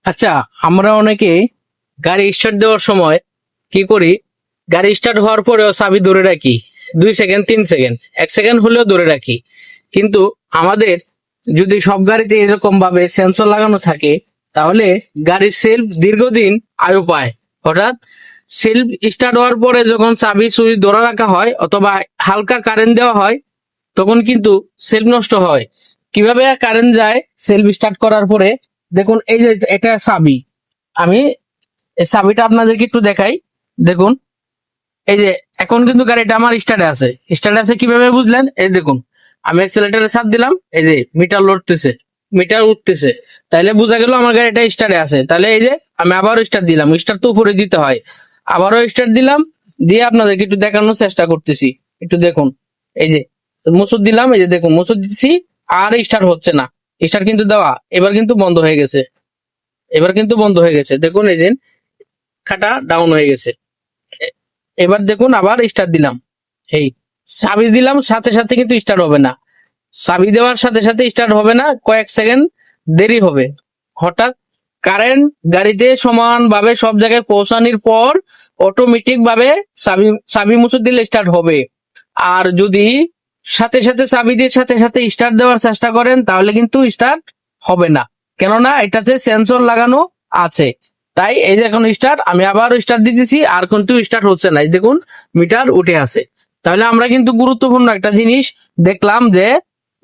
আচ্ছা, আমরা অনেকে গাড়ি স্টার্ট দেওয়ার সময় কি করি, গাড়ি স্টার্ট হওয়ার পরেও চাবি ধরে রাখি 2 সেকেন্ড 3 সেকেন্ড 1 সেকেন্ড হলেও ধরে রাখি। কিন্তু আমাদের যদি সব গাড়িতে এরকম ভাবে সেন্সর লাগানো থাকে, তাহলে গাড়ির সেলফ দীর্ঘদিন আয়ু পায়। হঠাৎ সেলফ স্টার্ট হওয়ার পরে যখন চাবি সুইচ ধরে রাখা হয় অথবা হালকা কারেন্ট দেওয়া হয়, তখন কিন্তু সেলফ নষ্ট হয়। কিভাবে কারেন্ট যায় সেলফ স্টার্ট করার পরে? দেখুন, এই যে এটা চাবি, আমি এই চাবিটা আপনাদেরকে একটু দেখাই। দেখুন, এই যে এখন কিন্তু গাড়িটা আমার স্টার্টে আছে। স্টার্টে আছে কিভাবে বুঝলেন? এই দেখুন, আমি অ্যাক্সেলেটরে চাপ দিলাম, এই যে মিটার লড়তেছে, মিটার উঠতেছে, তাইলে বোঝা গেল আমার গাড়িটা স্টার্টে আছে। তাহলে এই যে আমি আবারও স্টার্ট দিলাম, স্টার্ট তো উপরে দিতে হয়, আবারও স্টার্ট দিলাম, দিয়ে আপনাদেরকে একটু দেখানোর চেষ্টা করতেছি। একটু দেখুন, এই যে মুসুর দিলাম, এই যে দেখুন মুসুর দিচ্ছি, আর স্টার্ট হচ্ছে না। স্টার্ট কিন্তু দেওয়া, এবার কিন্তু বন্ধ হয়ে গেছে, এবার কিন্তু বন্ধ হয়ে গেছে। দেখুন এই যে খাটা ডাউন হয়ে গেছে। এ- এবার দেখুন আবার স্টার্ট দিলাম, এই চাবি দিলাম, সাথে সাথে কিন্তু স্টার্ট হবে না। চাবি দেওয়ার সাথে সাথে স্টার্ট হবে না, কয়েক সেকেন্ড দেরি হবে। হঠাৎ কারেন্ট গাড়িতে সমানভাবে সব জায়গায় পৌঁছানোর পর অটোমেটিক ভাবে চাবি চাবি মুছে দিলে স্টার্ট হবে। আর যদি সাথে সাথে চাবি দিয়ে সাথে সাথে স্টার্ট দেওয়ার চেষ্টা করেন, তাহলে কিন্তু স্টার্ট হবে না, কেননা এটাতে সেন্সর লাগানো আছে। তাই এই যে এখন স্টার্ট, আমি আবারও স্টার্ট দিতেছি, আর কিন্তু স্টার্ট হচ্ছে না। এই দেখুন মিটার উঠে আছে। তাহলে আমরা কিন্তু গুরুত্বপূর্ণ একটা জিনিস দেখলাম যে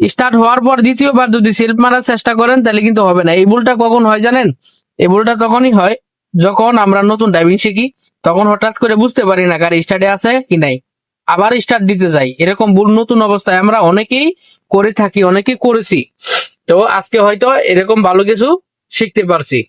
স্টার্ট হওয়ার পর দ্বিতীয়বার যদি সেলফ মারার চেষ্টা করেন, তাহলে কিন্তু হবে না। এই ভুলটা কখন হয় জানেন? এই ভুলটা তখনই হয় যখন আমরা নতুন ড্রাইভিং শিখি, তখন হঠাৎ করে বুঝতে পারি না গাড়ি স্টার্টে আছে কি নাই, আবার স্টার্ট দিতে যাই। এরকম ভুল নতুন অবস্থায় আমরা অনেকেই করে থাকি, অনেকেই করেছি। তো আজকে হয়তো এরকম ভালো কিছু শিখতে পারছি।